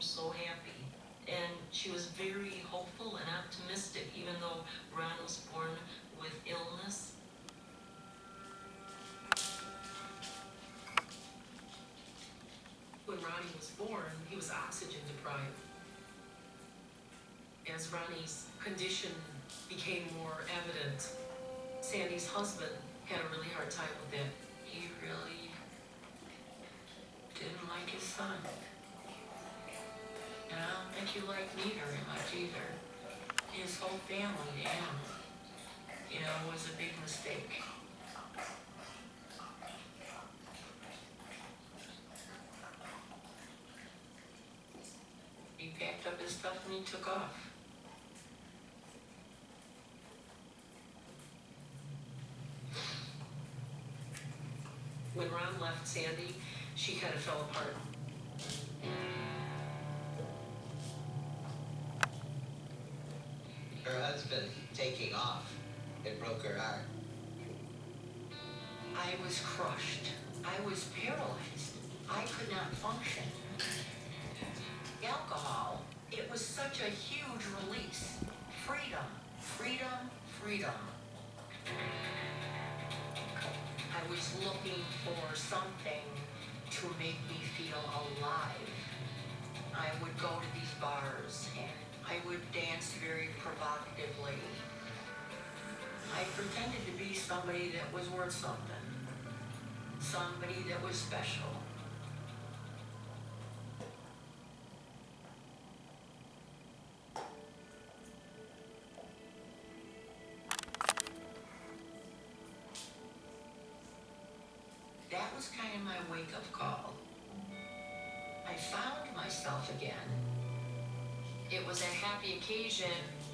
so happy. And she was very hopeful and optimistic, even though Ron was born with illness. When Ronnie was born, he was oxygen deprived. As Ronnie's condition became more evident, Sandy's husband had a really hard time with it. He really didn't like his son. And I don't think he liked neither much either. His whole family to him, was a big mistake. He packed up his stuff and he took off. When Ron left Sandy, she kind of fell apart. Her husband taking off, it broke her heart. I was crushed. I was paralyzed. I could not function. Alcohol, it was such a huge release. Freedom, freedom, freedom. I was looking for something to make me feel alive. I would go to these bars and I would dance very provocatively. I pretended to be somebody that was worth something. Somebody that was special. That was kind of my wake-up call. I found myself again. It was a happy occasion.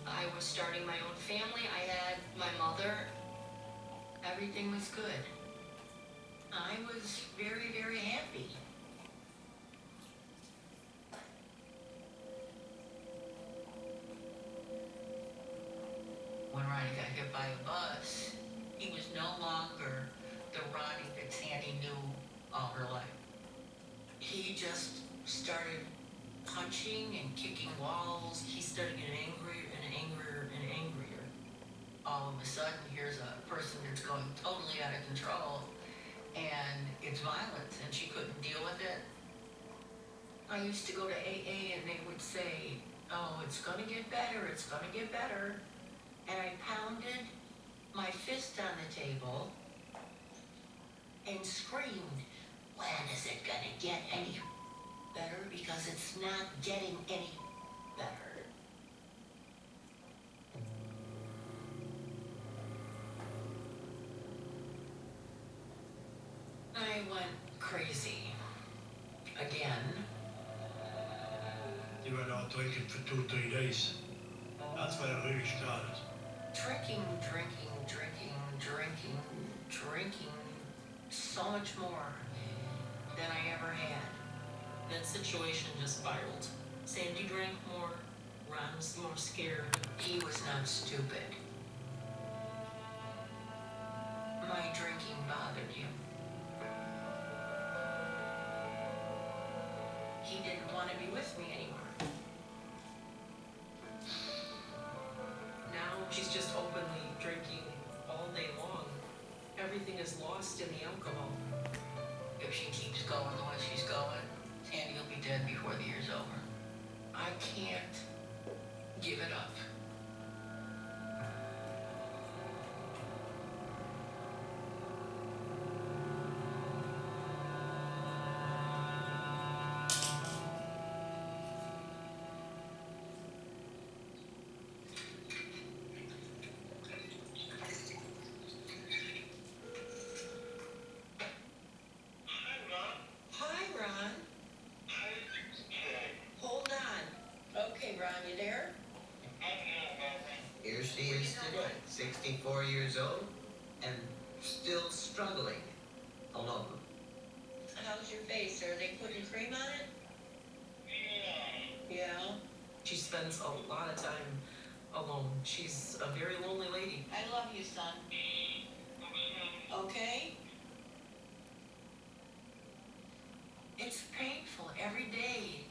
I was starting my own family. I had my mother. Everything was good. I was very, very happy. When Ronnie got hit by a bus, he was no longer the Ronnie that Sandy knew all her life. He just started punching and kicking walls. He started getting angrier and angrier and angrier. All of a sudden, here's a person that's going totally out of control, and it's violent, and she couldn't deal with it. I used to go to AA, and they would say, "Oh, it's gonna get better, it's gonna get better." And I pounded my fist on the table and screamed, "When is it gonna get any better? Because it's not getting any better." I went crazy. Again. You went out drinking for 2-3 days. That's where it really started. Drinking, drinking, drinking, drinking, drinking so much more than I ever had. That situation just spiraled. Sandy drank more. Ron was more scared. He was not stupid. My drinking bothered him. He didn't want to be with me anymore. Now she's just openly drinking all day long. Everything is lost in the alcohol. If she keeps going the way she's going, Sandy will be dead before the year's over. I can't give it up. Hi, Ron. Hold on. Okay, Ron, you there? Here she is today, 64 years old, and still struggling alone. How's your face? Are they putting cream on it? Yeah. She spends a lot of time alone. She's a very lonely lady. I love you, son. Okay? It's painful every day.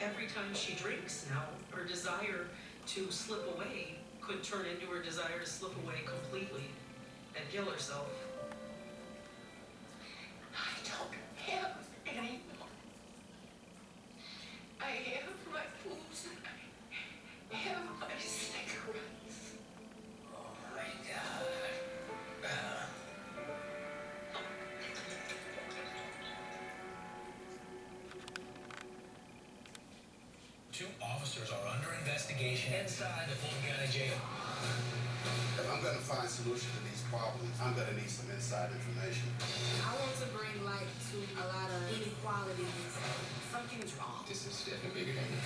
every time she drinks now, her desire to slip away could turn into her desire to slip away completely and kill herself. I don't have any more. I have my booze and I have my cigarettes. Oh my God. Two officers are under investigation inside the Fulton County Jail. If I'm gonna find solutions to these problems, I'm gonna need some inside information. I want to bring light to a lot of inequalities. Something's wrong. This is definitely bigger than me.